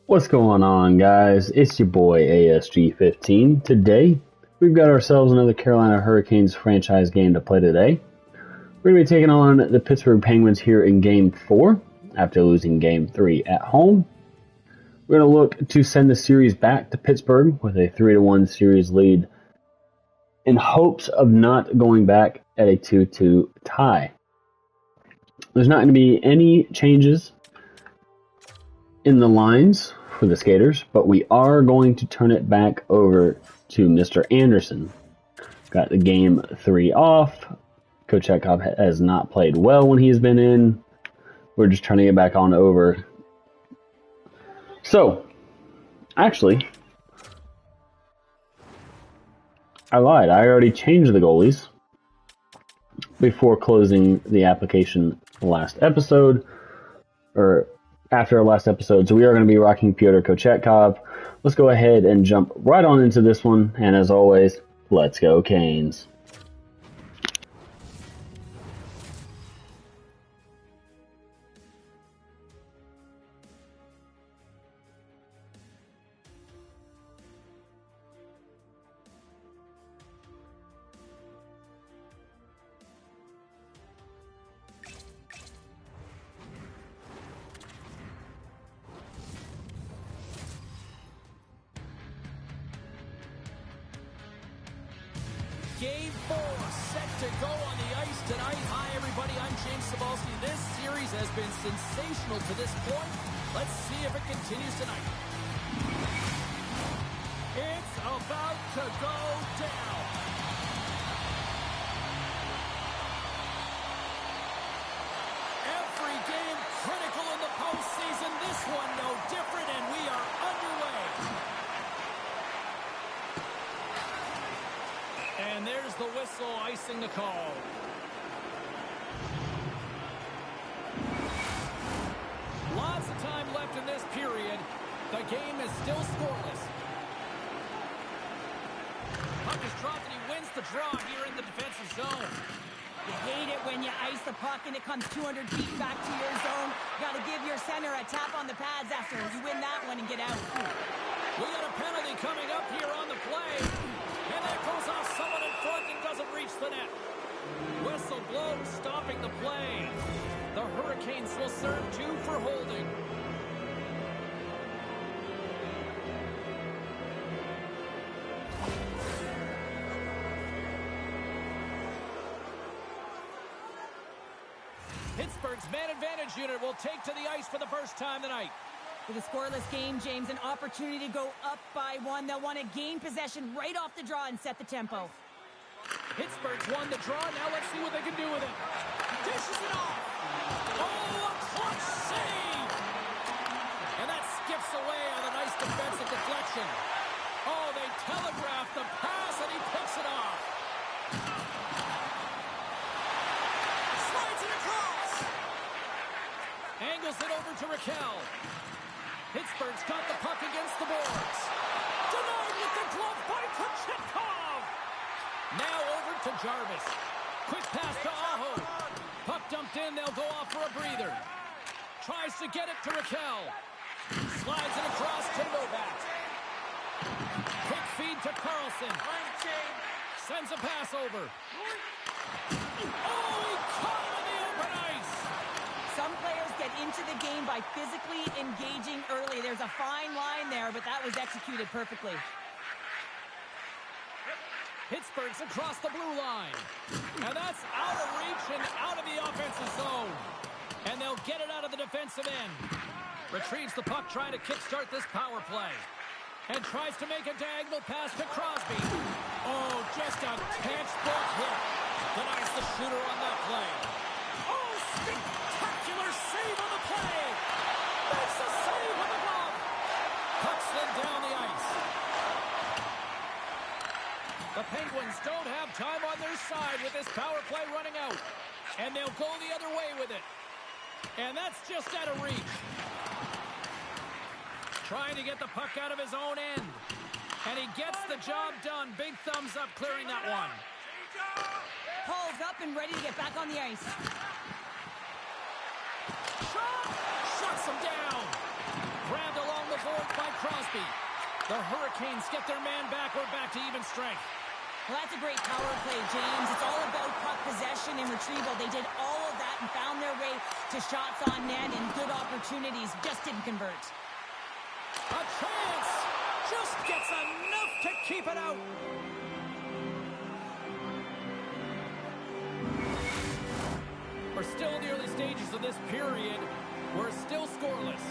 What's going on, guys? It's your boy ASG15. Today, we've got ourselves another Carolina Hurricanes franchise game to play today. We're going to be taking on the Pittsburgh Penguins here in Game 4 after losing Game 3 at home. We're going to look to send the series back to Pittsburgh with a 3-1 series lead in hopes of not going back at a 2-2 tie. There's not going to be any changes in the lines for the skaters, but we are going to turn it back over to Mr. Anderson. Got the Game 3 off. Coach Chetkov has not played well when he's been in. We're just turning it back on over. So, actually, I lied. I already changed the goalies before closing the application last episode, or after our last episode. So we are going to be rocking Pyotr Kochetkov. Let's go ahead and jump right on into this one. And as always, let's go Canes. Game 4 set to go on the ice tonight. Hi, everybody. I'm James Cebulski. This series has been sensational to this point. Let's see if it continues tonight. It's about to go down. Every game critical in the postseason. This one no different, and we are underway. And there's the whistle icing the call. Lots of time left in this period. The game is still scoreless. Puck is dropped and he wins the draw here in the defensive zone. You hate it when you ice the puck and it comes 200 feet back to your zone. You got to give your center a tap on the pads after you win that one and get out. We got a penalty coming up here on the play. And that goes off someone in front and doesn't reach the net. Whistle blows, stopping the play. The Hurricanes will serve 2 for holding. Pittsburgh's man advantage unit will take to the ice for the first time tonight. With a scoreless game, James, an opportunity to go up by 1. They'll want to gain possession right off the draw and set the tempo. Pittsburgh's won the draw. Now let's see what they can do with it. Dishes it off. Oh, a clutch save! And that skips away on a nice defensive deflection. Oh, they telegraphed the pass, and he picks it off. Slides it across. Angles it over to Raquel. Pittsburgh's got the puck against the boards. Denied with the glove by Kochetkov. Now over to Jarvis. Quick pass to Aho. Puck dumped in. They'll go off for a breather. Tries to get it to Raquel. Slides it across to Novak. Quick feed to Carlson. Sends a pass over. Oh, he caught it on the open ice. Some players get into the game by physically engaging early. There's a fine line there, but that was executed perfectly. Pittsburgh's across the blue line. And that's out of reach and out of the offensive zone. And they'll get it out of the defensive end. Retrieves the puck, trying to kickstart this power play. And tries to make a diagonal pass to Crosby. Oh, just a textbook hit. Denies the shooter on that play. Oh, spectacular save on the play. Makes a save with the glove. Puck slid down the ice. The Penguins don't have time on their side with this power play running out. And they'll go the other way with it. And that's just out of reach. Trying to get the puck out of his own end. And he gets the job done. Big thumbs up clearing that one. Paul's up and ready to get back on the ice. Shot! Shuts him down. Grabbed along the boards The Hurricanes get their man back. We're back to even strength. Well, that's a great power play, James. It's all about puck possession and retrieval. They did all of that and found their way to shots on net and good opportunities. Just didn't convert. A chance! Just gets enough to keep it out. We're still in the early stages of this period. We're still scoreless.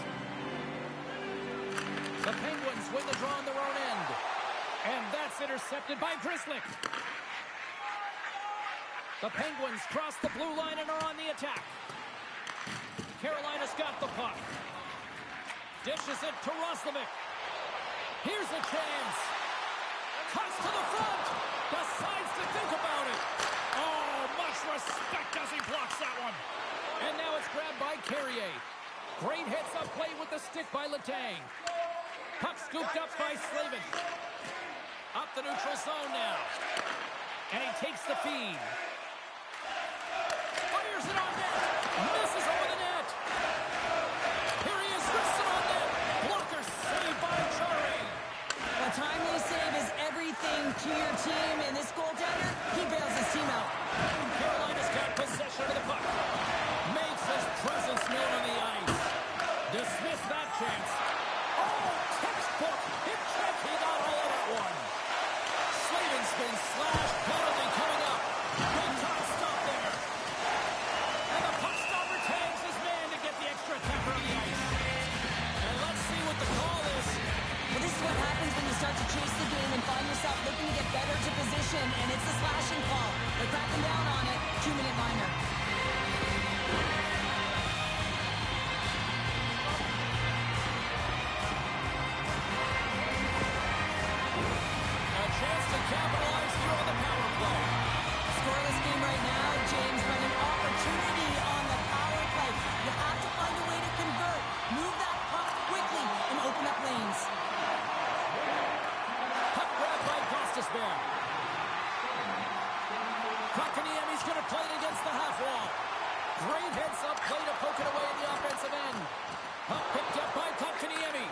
The Penguins win the draw on their own end. And that's intercepted by Roslovic. The Penguins cross the blue line and are on the attack. Carolina's got the puck. Dishes it to Roslovic. Here's a chance. Cuts to the front. Decides to think about it. Oh, much respect as he blocks that one. And now it's grabbed by Carrier. Great hits up play with the stick by Letang. Puck scooped up by Slavin. Up the neutral zone now. And he takes the feed. Fires it on net. Misses over the net. Here he is, wristed on net. Blocker saved by Chari. A timely save is everything to your team, and this goaltender, he bails his team out. Carolina's got possession of the puck. Makes his presence known on the ice. Dismiss that chance. Oh, textbook. Hit check. He got all of that one. Slavin's been slashed. Penalty coming up. Big time stop there. And the puck stopper tags his man to get the extra attacker on the ice. And let's see what the call is. Well, this is what happens when you start to chase the game and find yourself looking to get better to position, and it's a slashing call. They're cracking down on it. 2-minute minor. A chance to capitalize here on the power play. Scoreless game right now, James, but an opportunity on the power play. You have to find a way to convert. Move that puck quickly and open up lanes. Puck grabbed by Gostisbehere. Kotkaniemi's going to play it against the half wall. Great hits up play to poke it away at the offensive end. Puck picked up by Kotkaniemi.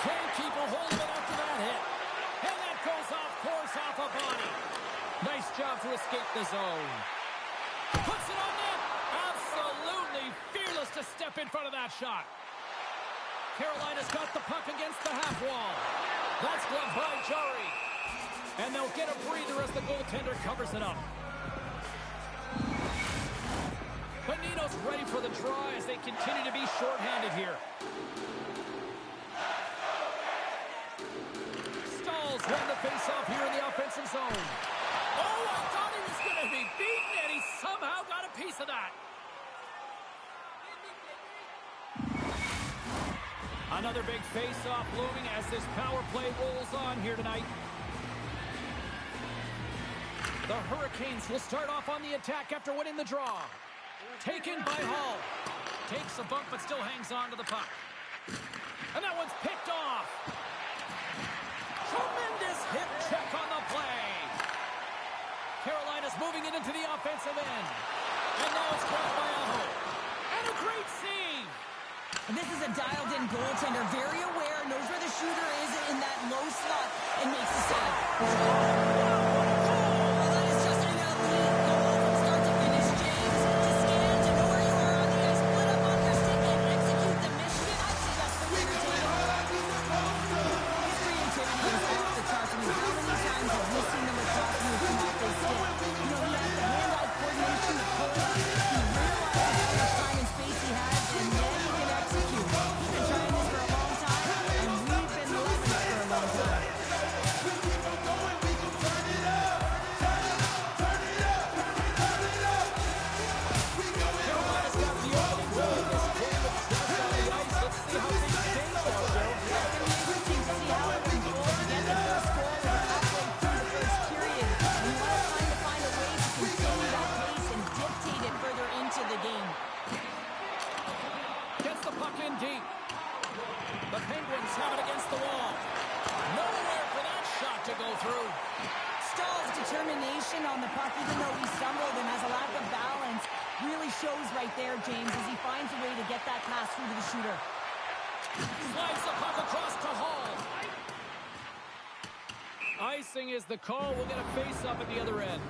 Can't keep a hold of it after that hit. And that goes off course off a body. Nice job to escape the zone. Puts it on net. Absolutely fearless to step in front of that shot. Carolina's got the puck against the half wall. That's gloved by Chari. And they'll get a breather as the goaltender covers it up. Bonino's ready for the draw as they continue to be shorthanded here. Stalls won the faceoff here in the offensive zone. Oh, I thought he was going to be beaten, and he somehow got a piece of that. Another big face-off looming as this power play rolls on here tonight. The Hurricanes will start off on the attack after winning the draw. Taken by Hall. Takes a bump but still hangs on to the puck. And that one's picked off. Tremendous hip check on the play. Carolina's moving it into the offensive end. And now it's grabbed by Aho. And a great save. And this is a dialed-in goaltender, very aware, knows where the shooter is in that low slot, and makes the save. Well, that is just an elite goal from start to finish, James. To scan, to know where you are on the ice, split up on your stick, and execute the mission. I'd say that's the entertaining. His creativity is off the charts. I mean, how many times have we seen the lacrosse move come off his stick? You know, he has the hand-eye coordination, the pull-up. He realizes how much time and space he has, and then he can execute. He's been trying this for a long time, and we've been loving it for a long time. Carolina's got the opening goal of this game with just on the ice. Let's see how things change now, Joe. Yeah, it's going to be interesting to see how it unfolds. Again, the first goal was halfway through the first period. And you want to find a way to continue that pace and dictate it further into the game. Gets the puck in deep. The Penguins have it against the wall. Nowhere for that shot to go through. Stahl's determination on the puck, even though he stumbled and has a lack of balance, really shows right there, James, as he finds a way to get that pass through to the shooter. Slides the puck across to Hall. Icing is the call. We'll get a face-up at the other end.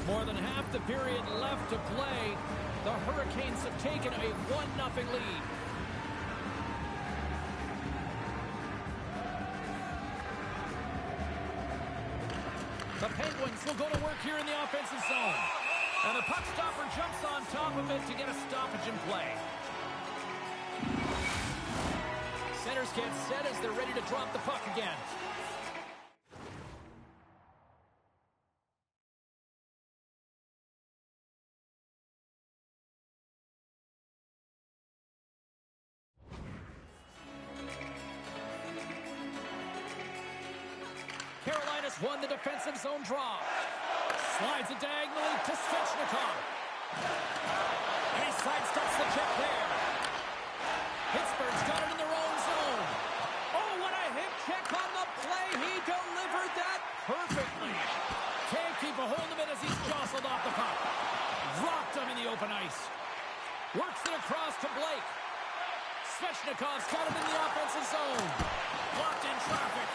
More than half the period left to play. The Hurricanes have taken a 1-0 lead. The Penguins will go to work here in the offensive zone. And the puck stopper jumps on top of it to get a stoppage in play. Centers get set as they're ready to drop the puck again. Carolina's won the defensive zone draw. Slides it diagonally to Svechnikov. And he sidesteps the check there. Pittsburgh's got it in their own zone. Oh, what a hip check on the play. He delivered that perfectly. Can't keep a hold of it as he's jostled off the puck. Rocked him in the open ice. Works it across to Blake. Svechnikov's got him in the offensive zone. Blocked in traffic.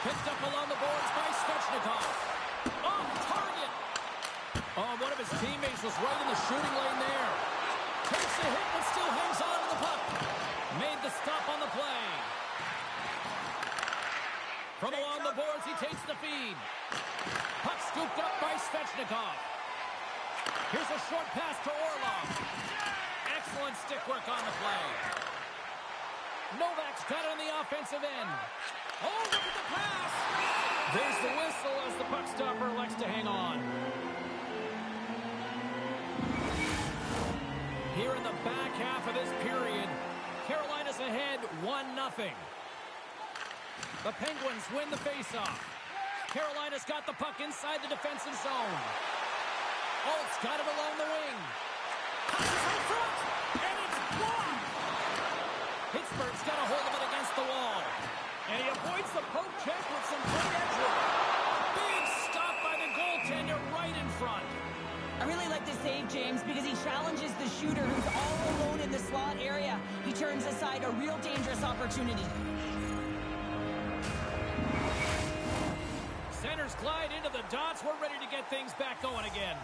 Picked up along the boards by Svechnikov. On target. Oh, one of his teammates was right in the shooting lane there. Takes a hit but still hangs on to the puck. Made the stop on the play. From along the boards, he takes the feed. Puck scooped up by Svechnikov. Here's a short pass to Orlov. Excellent stick work on the play. Novak's got it on the offensive end. Oh, look at the pass! There's the whistle as the puck stopper elects to hang on. Here in the back half of this period, Carolina's ahead 1-0. The Penguins win the faceoff. Carolina's got the puck inside the defensive zone. Holt's got it along the wing. Passes in front, and it's blocked! Pittsburgh's got a hold of it against the wall. And he avoids the poke check with some great edge work. Big stop by the goaltender right in front. I really like this save, James, because he challenges the shooter who's all alone in the slot area. He turns aside a real dangerous opportunity. Centers glide into the dots. We're ready to get things back going again.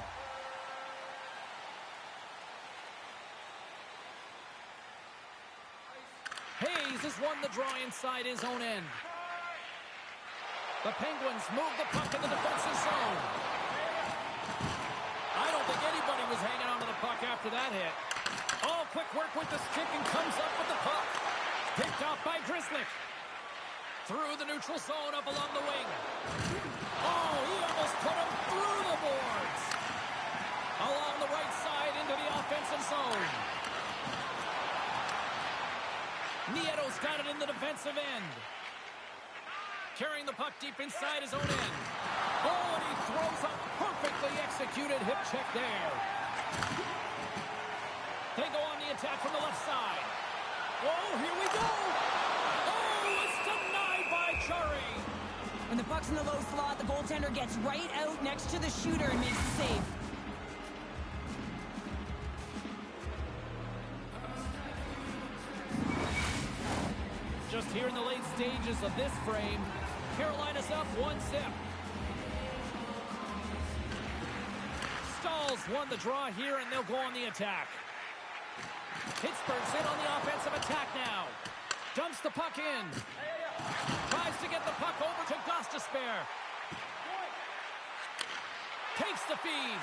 Hayes has won the draw inside his own end. The Penguins move the puck in the defensive zone. I don't think anybody was hanging on to the puck after that hit. Oh, quick work with the stick and comes up with the puck. Picked off by Grzelcyk. Through the neutral zone up along the wing. Oh, he almost put him through the boards. Along the right side into the offensive zone. Nieto's got it in the defensive end. Carrying the puck deep inside his own end. Oh, and he throws a perfectly executed hip check there. They go on the attack from the left side. Oh, here we go. Oh, it's denied by Chari. When the puck's in the low slot, the goaltender gets right out next to the shooter and makes the save. Just here in the late stages of this frame, Carolina's up 1-0. Stahl's won the draw here, and they'll go on the attack. Pittsburgh's in on the offensive attack now. Dumps the puck in. Tries to get the puck over to Gostisbehere. Takes the feed.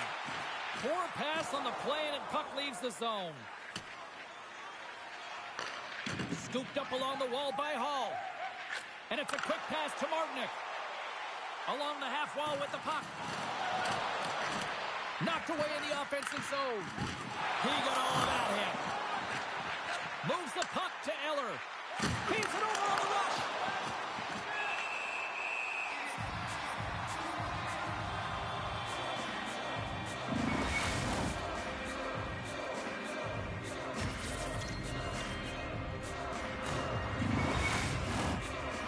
Poor pass on the play, and puck leaves the zone. Scooped up along the wall by Hall. And it's a quick pass to Martinic. Along the half wall with the puck. Knocked away in the offensive zone. He got all of that hit. Moves the puck to Eller. Feeds it over on the rush.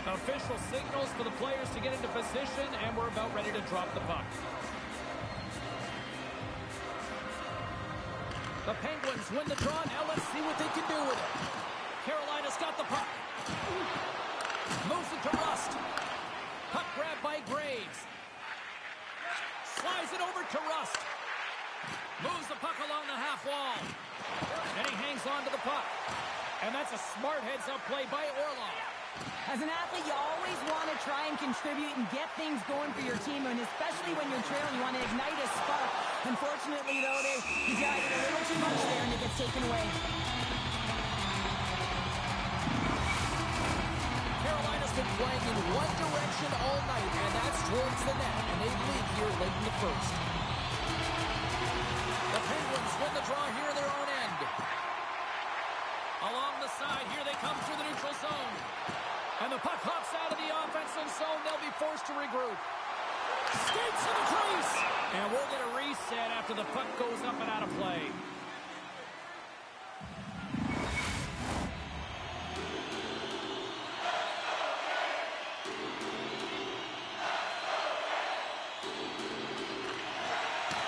The Official signals for the players to get into position, and we're about ready to drop the puck. The Penguins win the draw. Now let's see what they can do with it. Carolina's got the puck. Moves it to Rust. Puck grabbed by Graves. Slides it over to Rust. Moves the puck along the half wall. And he hangs on to the puck. And that's a smart heads-up play by Orlov. As an athlete, you always want to try and contribute and get things going for your team, and especially when you're trailing, you want to ignite a spark. Unfortunately, though, he tried it a little too much there, and it gets taken away. Carolina's been playing in one direction all night, and that's towards the net, and they lead here late in the first. The Penguins win the draw here in their own end. Along the side, here they come through the neutral zone. And the puck hops out of the offensive zone. They'll be forced to regroup. Skates to the crease. And we'll get a reset after the puck goes up and out of play.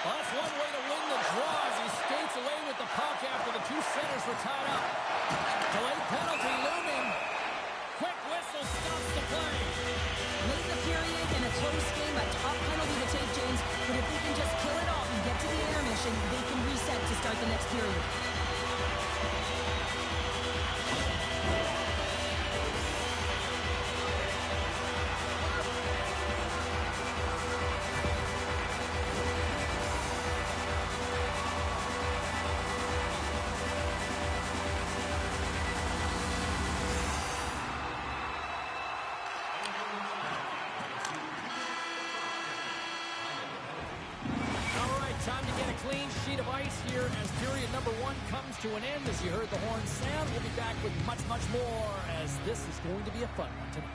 Well, that's one way to win the draw as he skates away with the puck after the two centers were tied up. Delayed penalty looming. Quick whistle stops the play. Late in the period, in a close game, a tough penalty to take, James. But if they can just kill it off and get to the intermission, they can reset to start the next period. Clean sheet of ice here as period number one comes to an end. As you heard the horn sound, we'll be back with much, much more as this is going to be a fun one tonight.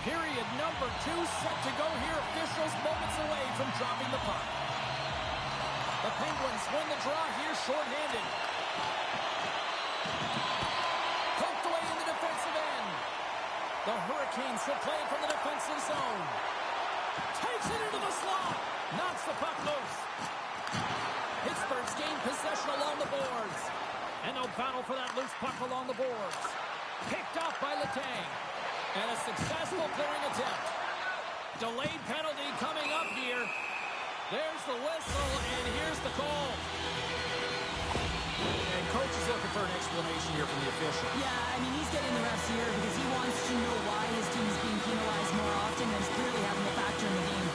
Period number two set to go here. Officials moments away from dropping the puck. The Penguins win the draw here shorthanded. Poked away in the defensive end. The Hurricanes still playing from the defensive zone. Takes it into the slot. Knocks the puck loose. Pittsburgh's gained possession along the boards. And they'll battle for that loose puck along the boards. Picked off by Letang. And a successful clearing attempt. Delayed penalty coming up here. There's the whistle, and here's the call. And coach is looking for an explanation here from the official. Yeah, I mean, he's getting the refs here because he wants to know why his team is being penalized more often, and it's clearly having a factor in the game.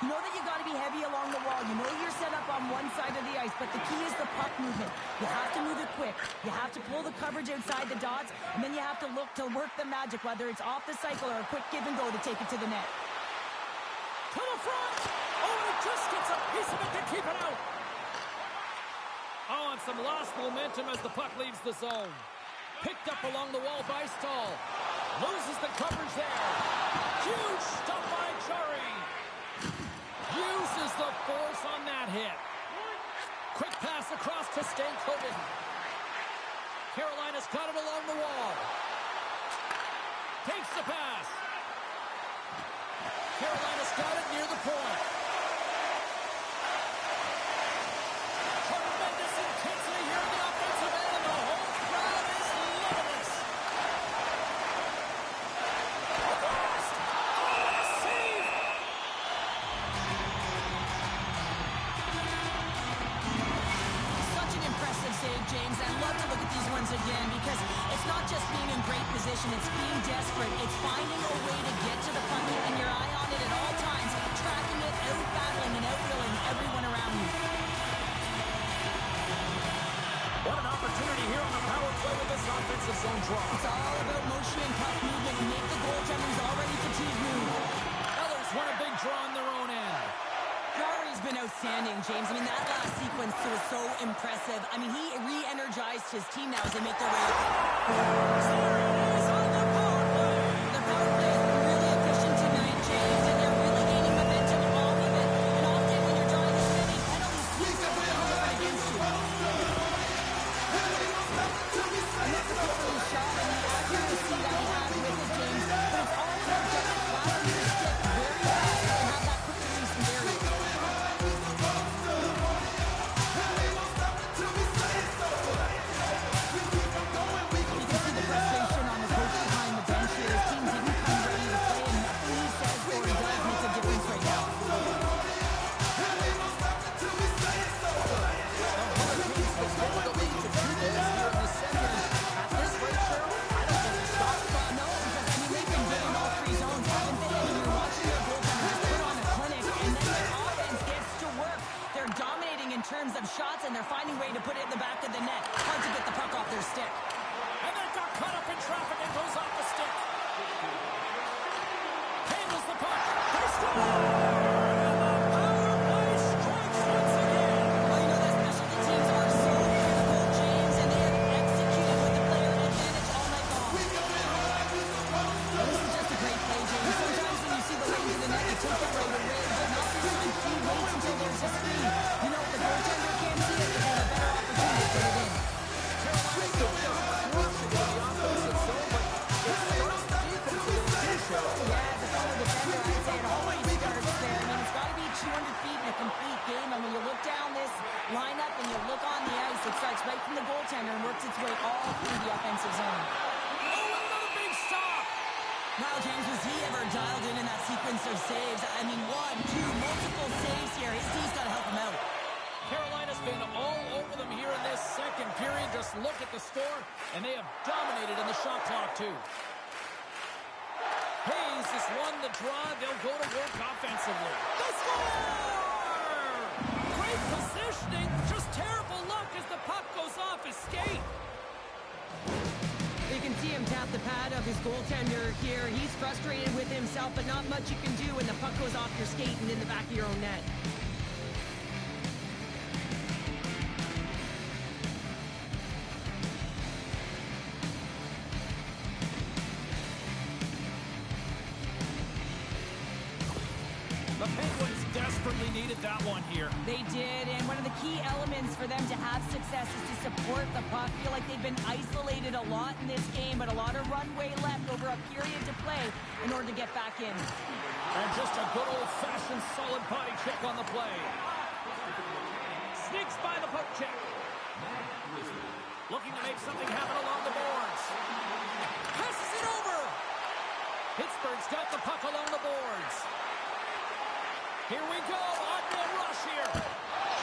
You know that you got to be heavy along the wall. You know you're set up on one side of the ice, but the key is the puck movement. You have to move it quick. You have to pull the coverage outside the dots, and then you have to look to work the magic, whether it's off the cycle or a quick give and go to take it to the net. To the front! Oh, and it just gets a piece of it to keep it out! Oh, and some lost momentum as the puck leaves the zone. Picked up along the wall by Stahl. Loses the coverage there. Huge stop by Chari. Uses the force on that hit. Quick pass across to Stankoven. Carolina's got it along the wall. Takes the pass. Carolina's got it near the point. Tremendous intensity here in the offensive end, and the once again, because it's not just being in great position, it's being desperate. It's finding a way to get to the puck, keeping your eye on it at all times, tracking it, out-battling and out-willing everyone around you. What an opportunity here on the power play with this offensive zone draw. It's all about motion and puck movement and make the goaltenders already fatigue move. Others want a big draw on their own end. Jarry's been outstanding, James. I mean, that last sequence was so impressive. I mean, he re-energized his team now as they make their way up. There it is on the power play. The power play has been really efficient tonight, James, and they're really gaining momentum off of it. And often when you're drawing this many penalties, teams are going to hold it against you. And that's a quickly shot, and the accuracy that he has with it, James. But it's all about getting it flat on your stick very fast and have that quick release from Barry. You can see the frustration on the coach behind the bench here. His team didn't come ready to play, and nothing he says or he does makes a difference right now. No, because I mean they've been good in all three zones, haven't they? I mean you're watching their goaltender just put on a clinic, and then their offense gets to work. They're dominating in terms of shots, and they're finding a way to put it in the back of the net. Hard to get the puck off their stick. And that got caught up in traffic and goes off the stick. Handles the puck. They score! And the power play strikes once again. Well, you know that specialty teams are so critical, James, and they have executed with the player advantage all night long. Well, this is just a great play, James. Sometimes when you see the lane to the net, you take it right away, but not this time. He waits until there's a screen. You know, if the goaltender can't see it, they have a better opportunity to put it in. Carolina's still just crushing in the offensive zone, but it starts defensively too, Cheryl. Yeah, as a fellow defender, I'd say it always starts there. I mean, it's got to be 200 feet in a complete game, and when you look down this lineup and you look on the ice, it starts right from the goaltender and works its way all through the offensive zone. Oh, another big stop. Wow, James, was he ever dialed in that sequence of saves? I mean, one, two, multiple saves here. His D's got to help him out. Carolina's been all over them here in this second period. Just look at the score, and they have dominated in the shot clock, too. Hayes has won the draw. They'll go to work offensively. They score! Great positioning. Just terrible luck as the puck goes off his skate. You can see him tap the pad of his goaltender here. He's frustrated with himself, but not much you can do when the puck goes off your skate and in the back of your own net. The Penguins desperately needed that one here. They did, and one of the key elements for them to have success is to support the puck. Feel like they've been isolated a lot in this game, but a lot of runway left over a period to play in order to get back in. And just a good old-fashioned solid body check on the play. Sneaks by the poke check. Looking to make something happen along the boards. Passes it over. Pittsburgh's got the puck along the boards. Here we go, on-man rush here.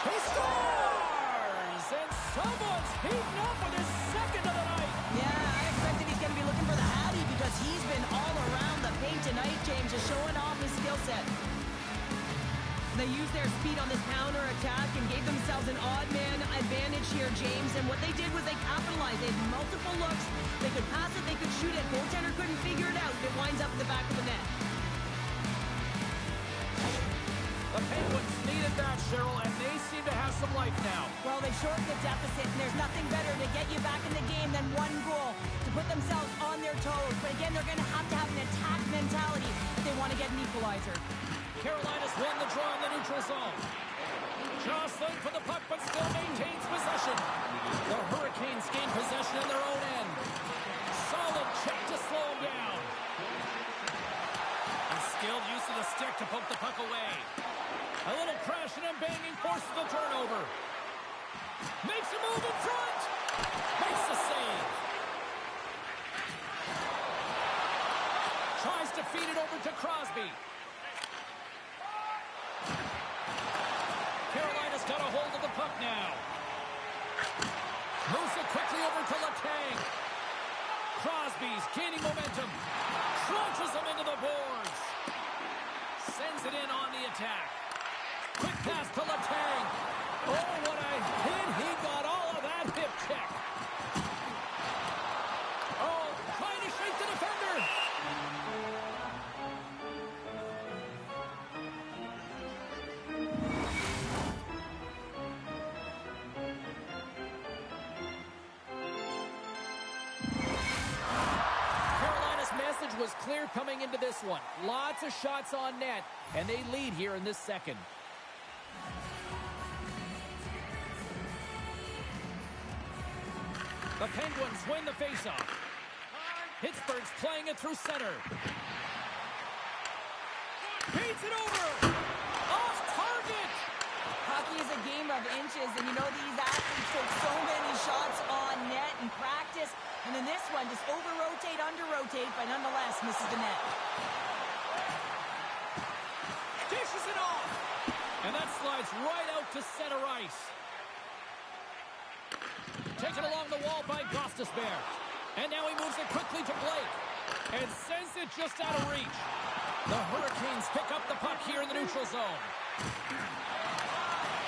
He scores! And someone's heating up with his second of the night. Yeah, I expected he's going to be looking for the Hattie because he's been all around the paint tonight, James, just showing off his skill set. They used their speed on this counter attack and gave themselves an odd man advantage here, James. And what they did was they capitalized. They had multiple looks. They could pass it, they could shoot it. Goaltender couldn't figure it out. It winds up in the back of the net. The Penguins needed that, Cheryl, and they seem to have some life now. Well, they've shortened the deficit, and there's nothing better to get you back in the game than one goal to put themselves on their toes. But again, they're going to have an attack mentality if they want to get an equalizer. Carolina's won the draw in the neutral zone. Jostling for the puck, but still maintains possession. The Hurricanes gain possession in their own end. Solid check to slow him down. And skilled use of the stick to poke the puck away. A little crashing and banging forces the turnover. Makes a move in front. Makes the save. Tries to feed it over to Crosby. Carolina's got a hold of the puck now. Moves it quickly quickly over to Letang. Crosby's gaining momentum. Crunches him into the boards. Sends it in on the attack. Quick pass to Letang. Oh, what a hit. He got all of that hip check. Oh, trying to shake the defender. Carolina's message was clear coming into this one. Lots of shots on net, and they lead here in this second. The Penguins win the faceoff. Pittsburgh's playing it through center. Beats it over. Off target. Hockey is a game of inches, and you know these athletes take so many shots on net in practice. And in this one, just over-rotate, under-rotate, but nonetheless misses the net. Dishes it off. And that slides right out to center ice. Taken along the wall by Gostisbehere. And now he moves it quickly to Blake. And sends it just out of reach. The Hurricanes pick up the puck here in the neutral zone.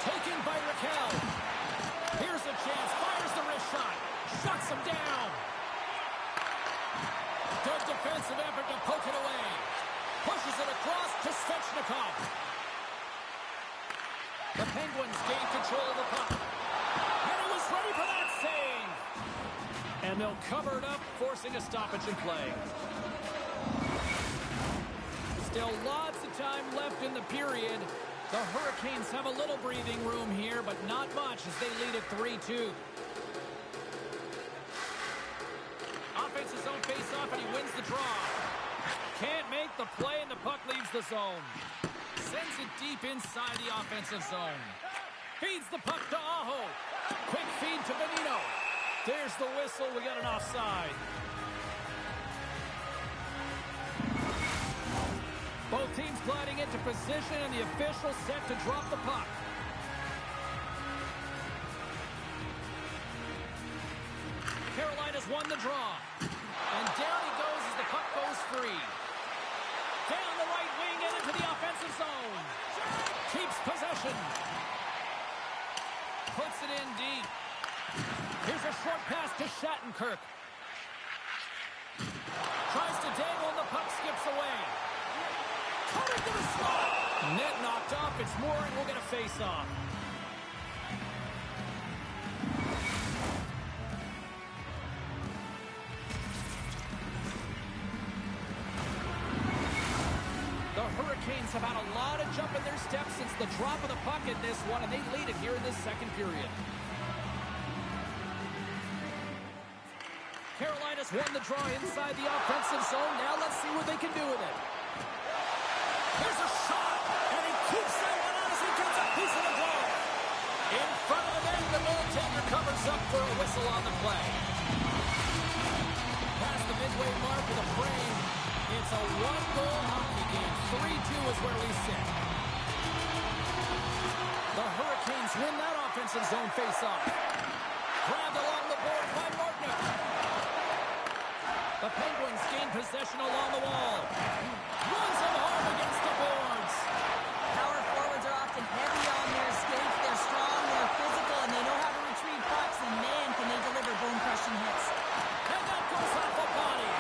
Taken by Raquel. Here's a chance. Fires the wrist shot. Shuts him down. Good defensive effort to poke it away. Pushes it across to Svechnikov. The Penguins gain control of the puck. And he was ready for that save. And they'll cover it up, forcing a stoppage in play. Still lots of time left in the period. The Hurricanes have a little breathing room here, but not much as they lead at 3-2. Offensive zone face-off, and he wins the draw. Can't make the play, and the puck leaves the zone. Sends it deep inside the offensive zone. Feeds the puck to Aho. Quick feed to Bonino. There's the whistle. We got an offside. Both teams gliding into position, and the official set to drop the puck. Carolina's won the draw. And down he goes as the puck goes free. Down the right wing and into the offensive zone. Keeps possession. Puts it in deep. Here's a short pass to Shattenkirk. Tries to dangle and the puck skips away. Coming to the slot. Net knocked off. It's Mooring. We'll get a face-off. The Hurricanes have had a lot of jump in their steps since the drop of the puck in this one, and they lead it here in this second period. Carolina's won the draw inside the offensive zone. Now let's see what they can do with it. Here's a shot, and he keeps that one out as he gets a piece of the goal. In front of the net, the goaltender covers up for a whistle on the play. Past the midway mark with a frame. It's a one-goal hockey game. 3-2 is where we sit. The Hurricanes win that offensive zone face-off. Grabbed along the board by Martner. The Penguins gain possession along the wall. Runs him hard against the boards. Power forwards are often heavy on their skates. They're strong, they're physical, and they know how to retrieve pucks. And man, can they deliver bone-crushing hits. And that goes off the body.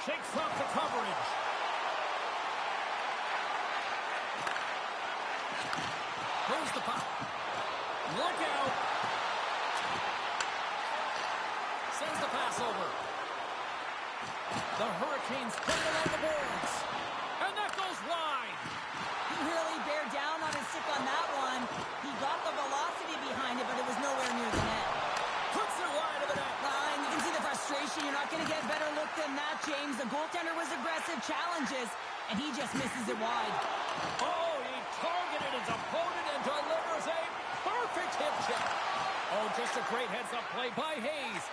Shakes off the coverage. Moves the puck. Look out. Sends the pass over. The Hurricanes put it along the boards. And that goes wide. He really bared down on his stick on that one. He got the velocity behind it, but it was nowhere near the net. Puts it wide of the net. And you can see the frustration. You're not going to get a better look than that, James. The goaltender was aggressive, challenges, and he just misses it wide. Oh, he targeted his opponent and delivers a perfect hip check. Oh, just a great heads-up play by Hayes.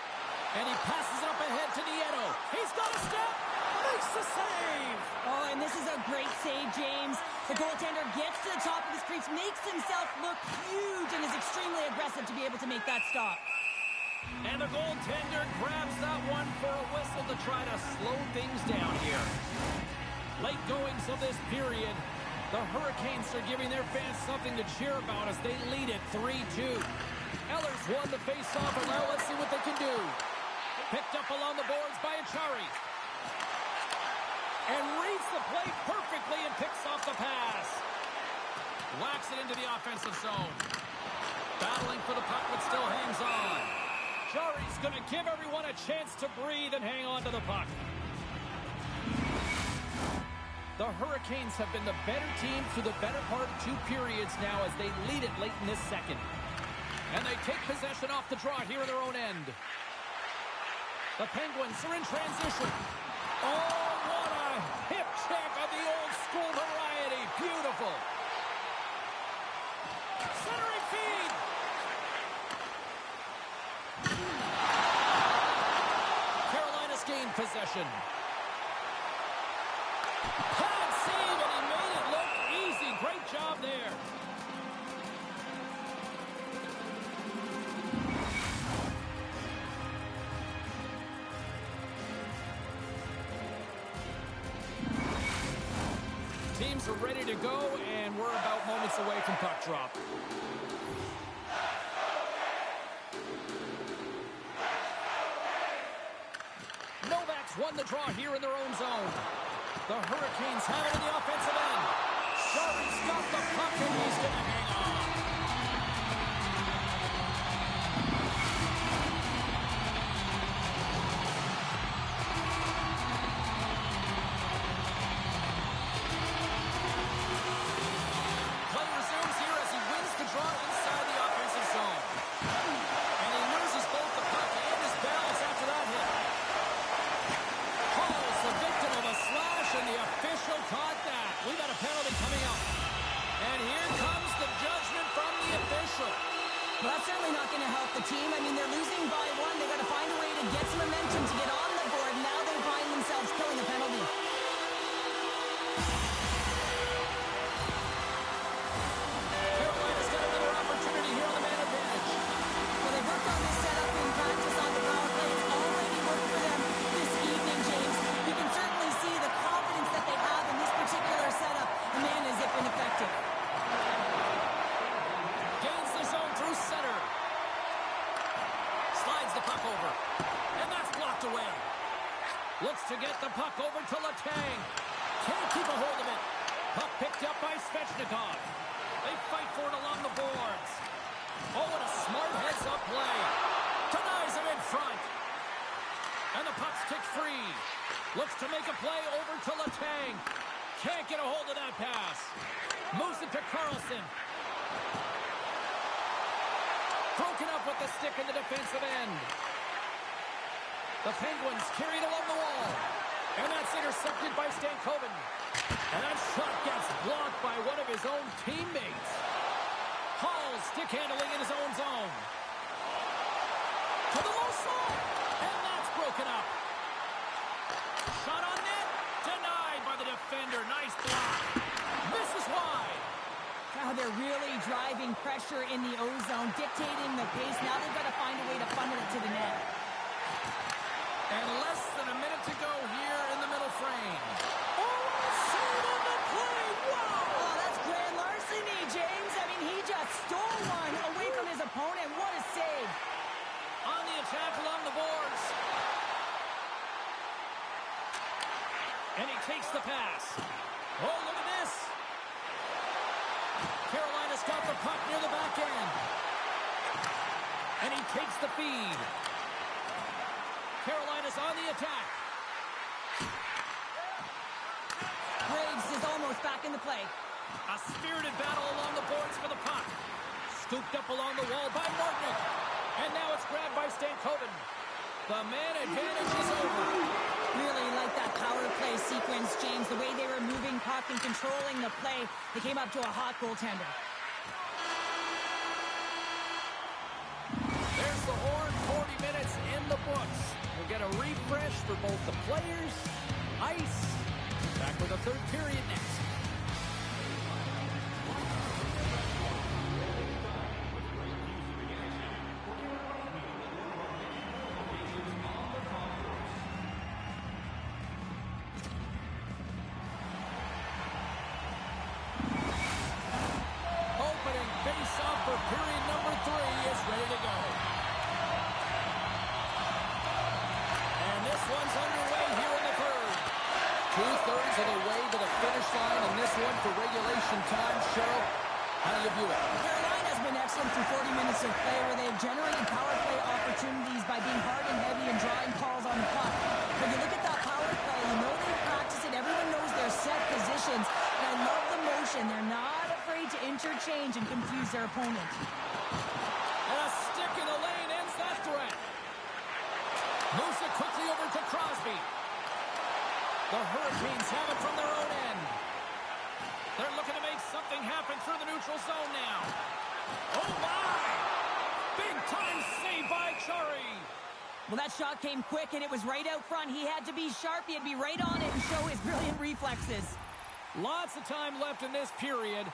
And he passes it up ahead to Nieto. He's got a step. Makes the save. Oh, and this is a great save, James. The goaltender gets to the top of his crease, makes himself look huge, and is extremely aggressive to be able to make that stop. And the goaltender grabs that one for a whistle to try to slow things down here. Late goings of this period, the Hurricanes are giving their fans something to cheer about as they lead it 3-2. Eller's won the faceoff, and now let's see what they can do. Picked up along the boards by Achari. And reads the play perfectly and picks off the pass. Whacks it into the offensive zone. Battling for the puck, but still hangs on. Achari's going to give everyone a chance to breathe and hang on to the puck. The Hurricanes have been the better team through the better part of 2 periods now as they lead it late in this second. And they take possession off the draw here in their own end. The Penguins are in transition. Oh, what a hip check of the old school variety. Beautiful. Centering feed. Carolina's gained possession. Pad save, and he made it look easy. Great job there. Teams are ready to go, and we're about moments away from puck drop. Novak's won the draw here in their own zone. The Hurricanes have it in the offensive end. Sharpie's got the puck, and he's going to hang on. Play resumes here as he wins the draw inside the offensive zone. And he loses both the puck and his balance after that hit. Hall's the victim of a slash, and the official caught that. We got a penalty coming up. And here comes the judgment from the official. Well, that's certainly not going to help the team. I mean, they're losing by 1. They got to find a way to get some momentum to get on the board. Now they find themselves killing a penalty. Carolina's got another opportunity here on the man advantage. Well, they worked on this setup in practice on the power play. It's already worked for them this evening, James. You can certainly see the confidence that they have in this particular setup. The man has been effective. Gains the zone through center. Slides the puck over. And that's blocked away. Looks to get the puck over to Letang. Can't keep a hold of it. Puck picked up by Svechnikov. They fight for it along the boards. Oh, and a smart heads-up play. Denies him in front. And the puck's kicked free. Looks to make a play over to Letang. Can't get a hold of that pass. Moves it to Carlson. Broken up with the stick in the defensive end. The Penguins carried along the wall. And that's intercepted by Stankoven. And that shot gets blocked by one of his own teammates. Hall stick handling in his own zone. To the low slot. And that's broken up. Shot on net. Denied by the defender. Nice block. Misses wide. Now they're really driving pressure in the O-zone, dictating the pace. Now they've got to find a way to funnel it to the net. And less than a minute to go here in the middle frame. Oh, save on the play! Wow! Oh, that's grand larceny, James. I mean, he just stole one away from his opponent. What a save. On the attack along the boards. And he takes the pass. Oh, look at this. Carolina's got the puck near the back end. And he takes the feed. Carolina's on the attack. Graves is almost back in the play. A spirited battle along the boards for the puck. Scooped up along the wall by Martinick. And now it's grabbed by Stankoven. The man advantage is over. controlling the play. They came up to a hot goaltender. There's the horn, 40 minutes in the books. We'll get a refresh for both the players, ice. Back with the third period next. Opening face-off for period number 3 is ready to go. And this one's underway here in the third. 2/3 of the way to the finish line, and this one for regulation time. Cheryl, how do you view it? Carolina's been excellent through 40 minutes of play where they've generated power play opportunities by being hard and heavy and drawing calls on the puck. When you look at that power play, you know they practice it. Everyone knows their set positions. And I love the motion. They're not afraid to interchange and confuse their opponent. And a stick in the lane ends that threat. Moves it quickly over to Crosby. The Hurricanes have it from their own end. They're looking to make something happen through the neutral zone now. Oh, my! Big-time save by Chari. Well, that shot came quick, and it was right out front. He had to be sharp. He had to be right on it and show his brilliant reflexes. Lots of time left in this period.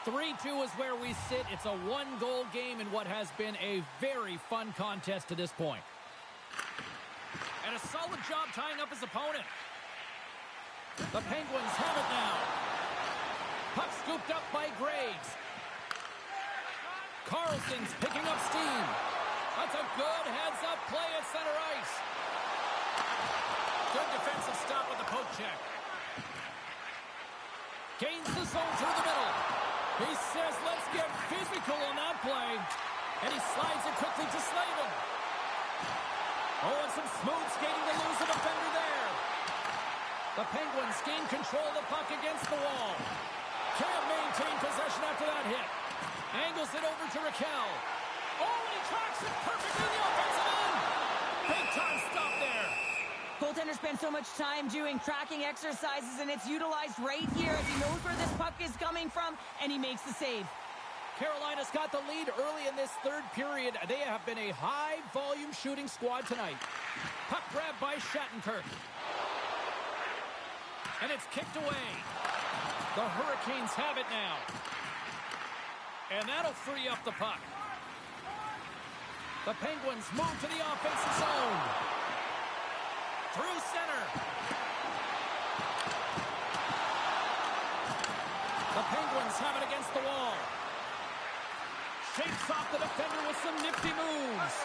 3-2 is where we sit. It's a one-goal game in what has been a very fun contest to this point. And a solid job tying up his opponent. The Penguins have it now. Puck scooped up by Graves. Carlson's picking up steam. That's a good heads-up play at center ice. Good defensive stop with the poke check. Gains the zone through the middle. He says, let's get physical on that play. And he slides it quickly to Slavin. Oh, and some smooth skating to lose a defender there. The Penguins gain control of the puck against the wall. Can't maintain possession after that hit. Angles it over to Raquel. Oh, and he tracks it perfectly in the offensive end. Big time stop there. Goaltender spends so much time doing tracking exercises, and it's utilized right here as he knows where this puck is coming from, and he makes the save. Carolina's got the lead early in this third period. They have been a high-volume shooting squad tonight. Puck grabbed by Shattenkirk. And it's kicked away. The Hurricanes have it now. And that'll free up the puck. The Penguins move to the offensive zone. Through center. The Penguins have it against the wall. Shakes off the defender with some nifty moves.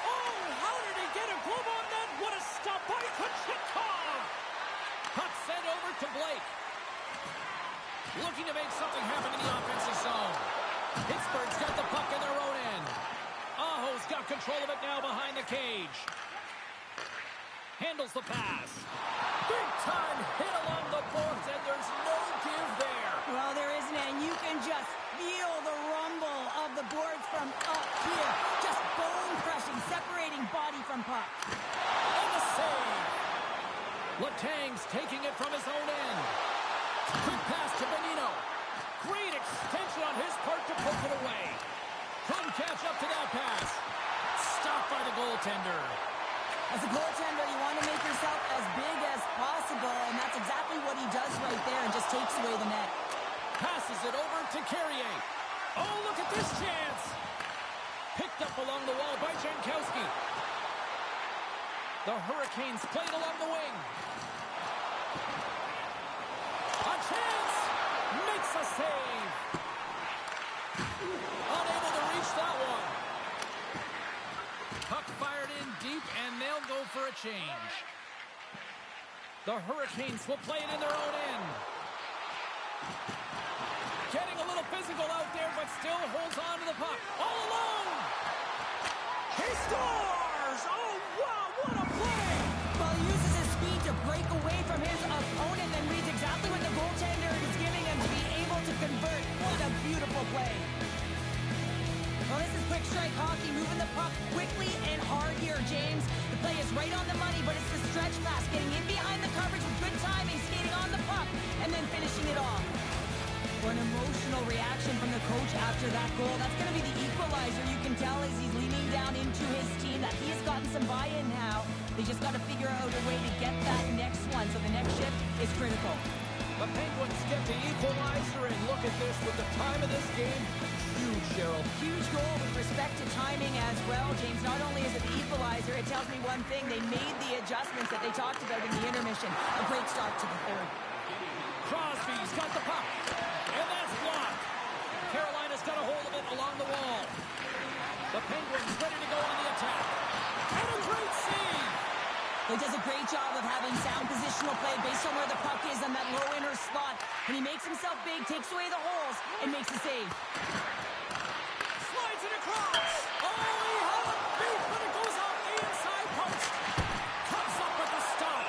Oh, how did he get a glove on that? What a stop by Kochetkov! Puck sent over to Blake. Looking to make something happen in the offensive zone. Pittsburgh's got the puck in their own end. Aho's got control of it now behind the cage. Handles the pass. Big time hit along the boards, and there's no give there. Well, there isn't, and you can just feel the rumble of the boards from up here. Just bone-crushing, separating body from puck. And the save. Letang's taking it from his own end. Quick pass to Benino. Great extension on his part to poke it away. Couldn't catch up to that pass. Stopped by the goaltender. As a goaltender, you want to make yourself as big as possible, and that's exactly what he does right there and just takes away the net. Passes it over to Carrier. Oh, look at this chance. Picked up along the wall by Jankowski. The Hurricanes played along the wing. A chance. Makes a save. Unable to reach that one. Puck fired in deep, and they'll go for a change. The Hurricanes will play it in their own end. Getting a little physical out there, but still holds on to the puck. All alone! He scores! Oh, wow, what a play! Well, he uses his speed to break away from his opponent and reads exactly what the goaltender is giving him to be able to convert. What a beautiful play. Well, this is quick strike hockey, moving the puck quickly and hard here, James. The play is right on the money, but it's the stretch pass, getting in behind the coverage with good timing, skating on the puck, and then finishing it off. after that goal. That's going to be the equalizer. You can tell as he's leaning down into his team that he has gotten some buy-in now. They just got to figure out a way to get that next one. So the next shift is critical. The Penguins get the equalizer, and look at this with the time of this game. Huge, Cheryl. Huge goal with respect to timing as well, James. Not only is it the equalizer, it tells me one thing. They made the adjustments that they talked about in the intermission. A great start to the third. Crosby's got the puck, and that's blocked. Carolina's got a hold of it along the wall. The Penguins ready to go on the attack. And a great save. He does a great job of having sound positional play based on where the puck is on that low inner slot. And he makes himself big, takes away the holes, and makes a save. Slides it across. Oh, he had a beat, but it goes off the inside post. Comes up with the stop.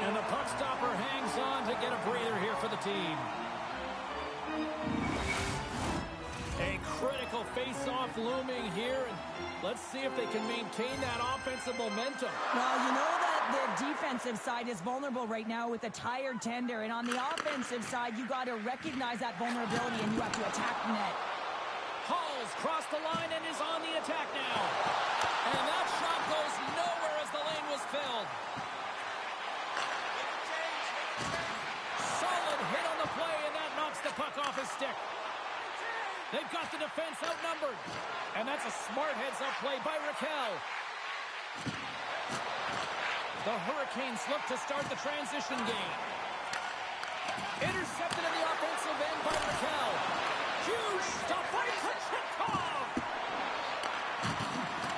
And the puck stopper hangs on to get a breather here for the team. A critical face-off looming here. And let's see if they can maintain that offensive momentum. Well, you know that the defensive side is vulnerable right now with a tired tender. And on the offensive side, you got to recognize that vulnerability and you have to attack the net. Hall's crossed the line and is on the attack now. And that shot goes nowhere as the lane was filled. Solid hit on the play, and that knocks the puck off his stick. They've got the defense outnumbered. And that's a smart heads-up play by Raquel. The Hurricanes look to start the transition game. Intercepted in the offensive end by Raquel. Huge stop by Kochetkov.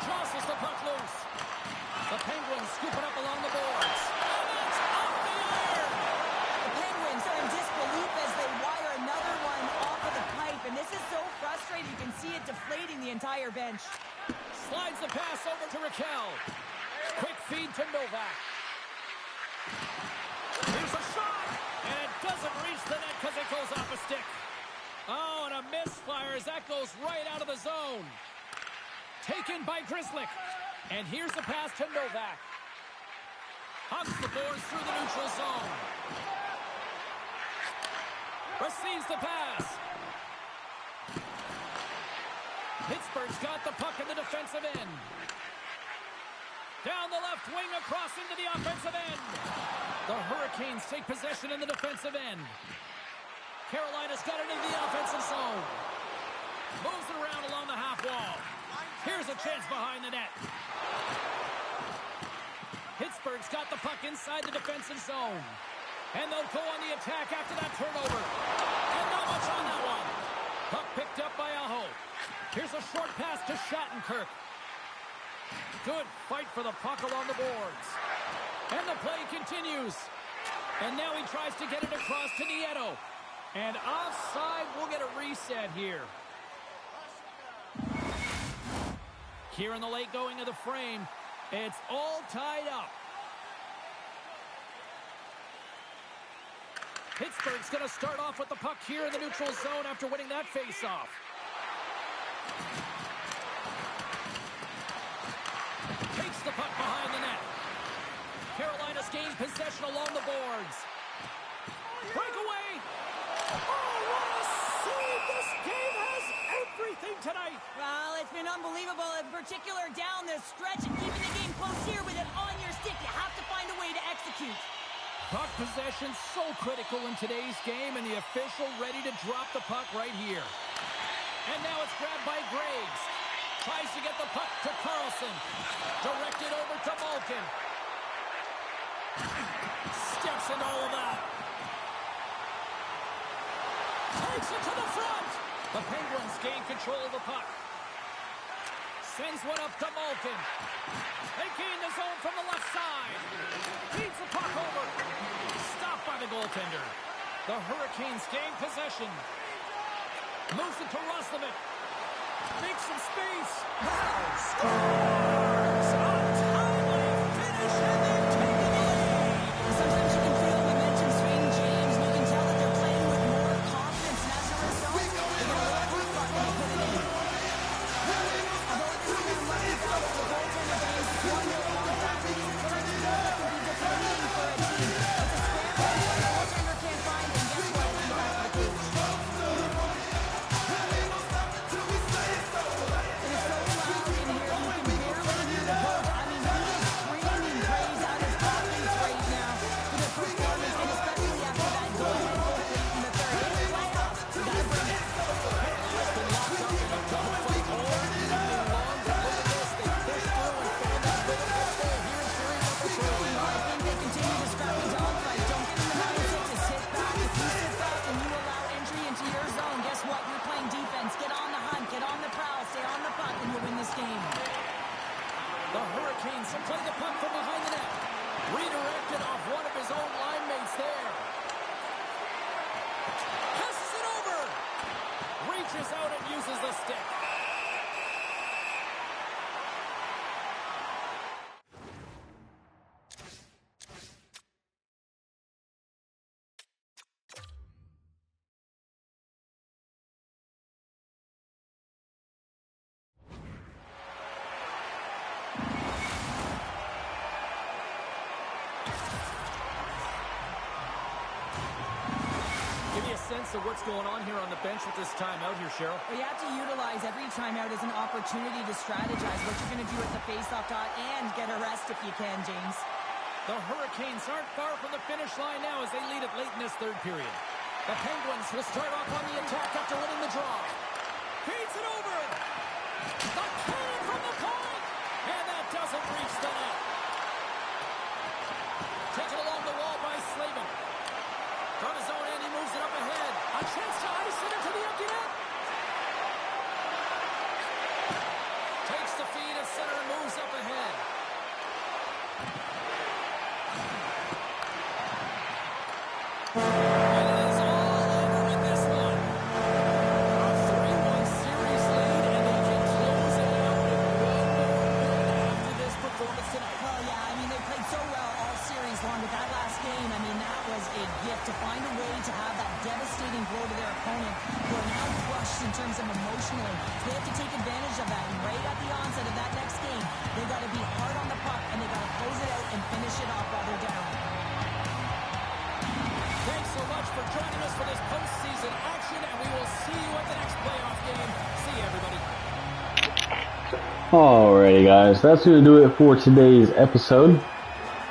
Jostles the puck loose. The Penguins scoop it up along the boards. And it's off the iron. The Penguins are in disbelief as they wire another one off of the pipe. And this is so frustrating. You can see it deflating the entire bench. Slides the pass over to Raquel. Quick feed to Novak. Here's a shot. And it doesn't reach the net because it goes off a stick. Oh, and a misfire as that goes right out of the zone. Taken by Grzelcyk. And here's the pass to Novak. Hugs the boards through the neutral zone. Receives the pass. Pittsburgh's got the puck in the defensive end. Down the left wing across into the offensive end. The Hurricanes take possession in the defensive end. Carolina's got it into the offensive zone. Moves it around along the half wall. Here's a chance behind the net. Pittsburgh's got the puck inside the defensive zone. And they'll go on the attack after that turnover. And not much on that one. Puck picked up by Aho. Here's a short pass to Shattenkirk. Good fight for the puck along the boards. And the play continues. And now he tries to get it across to Nieto. And offside, we'll get a reset here. Here in the late going of the frame, it's all tied up. Pittsburgh's going to start off with the puck here in the neutral zone after winning that faceoff. Takes the puck behind the net. Carolina's gained possession along the boards. Breakaway. Oh, what a save! This game has everything tonight. Well, it's been unbelievable, in particular down the stretch, and keeping the game close here with it on your stick. You have to find a way to execute. Puck possession so critical in today's game, and the official ready to drop the puck right here. And now it's grabbed by Graves. Tries to get the puck to Carlson. Directed over to Malkin. Steps into all of that. Takes it to the front. The Penguins gain control of the puck. Sends one up to Malkin. They gain the zone from the left side. Feeds the puck over. Stopped by the goaltender. The Hurricanes gain possession. Moves it to Roslovic. Makes some space. Scores! A timely finish, and they've taken the lead. Sometimes you can feel the momentum swing, James, and you can tell that they're playing with more confidence, and as a result, they're going to let the puck when they put it in. Although this is a lucky foul, the goaltender James is 1-0 on fast. But I do know that can be deflating for a team. It's a scramble, the goaltender can't find, and guess what? He back to the cage. sense of what's going on here on the bench with this timeout here, Cheryl. Well, you have to utilize every timeout as an opportunity to strategize what you're going to do at the faceoff dot and get a rest if you can, James. The Hurricanes aren't far from the finish line now as they lead it late in this third period. The Penguins will start off on the attack after winning the draw. Feeds it over. The cannon from the point. And that doesn't reach the net. Taken along the wall by Slavin. From his own end, he moves it up ahead. A chance to ice it into the empty net. Takes the feed at center and moves up ahead. And it is all over with this one. A 3-1 series lead, and they can close it out with one more win after this performance tonight. Well, yeah, I mean, they played so well all series long, but that last game, I mean, that was a gift to find a way to have that devastating blow to their opponent who are now crushed in terms of emotionally. So they have to take advantage of that, and right at the onset of that next game, they got to be hard on the puck, and they got to close it out and finish it off while they're down. Thanks so much for joining us for this postseason action, and we will see you at the next playoff game. See you, everybody. Alrighty, guys, that's going to do it for today's episode.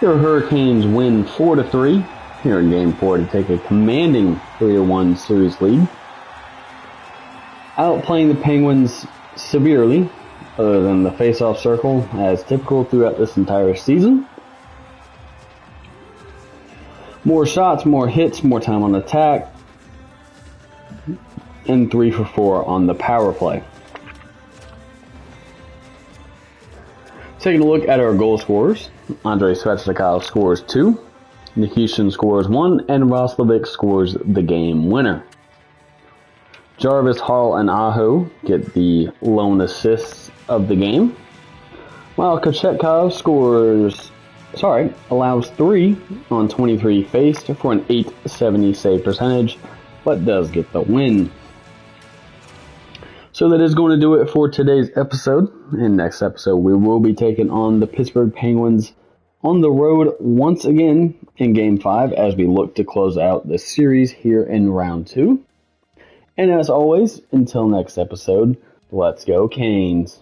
Your Hurricanes win 4-3 here in Game 4 to take a commanding 3-1 series lead. Outplaying the Penguins severely, other than the face-off circle, as typical throughout this entire season. More shots, more hits, more time on attack, and 3 for 4 on the power play. Taking a look at our goal scorers, Andrei Svechnikov scores 2, Nikishin scores 1, and Roslovic scores the game winner. Jarvis, Hall, and Aho get the lone assists of the game, while Kochetkov allows 3 on 23 faced for an .870 save percentage, but does get the win. So that is going to do it for today's episode. In next episode, we will be taking on the Pittsburgh Penguins on the road once again in Game 5 as we look to close out the series here in Round 2. And as always, until next episode, let's go Canes.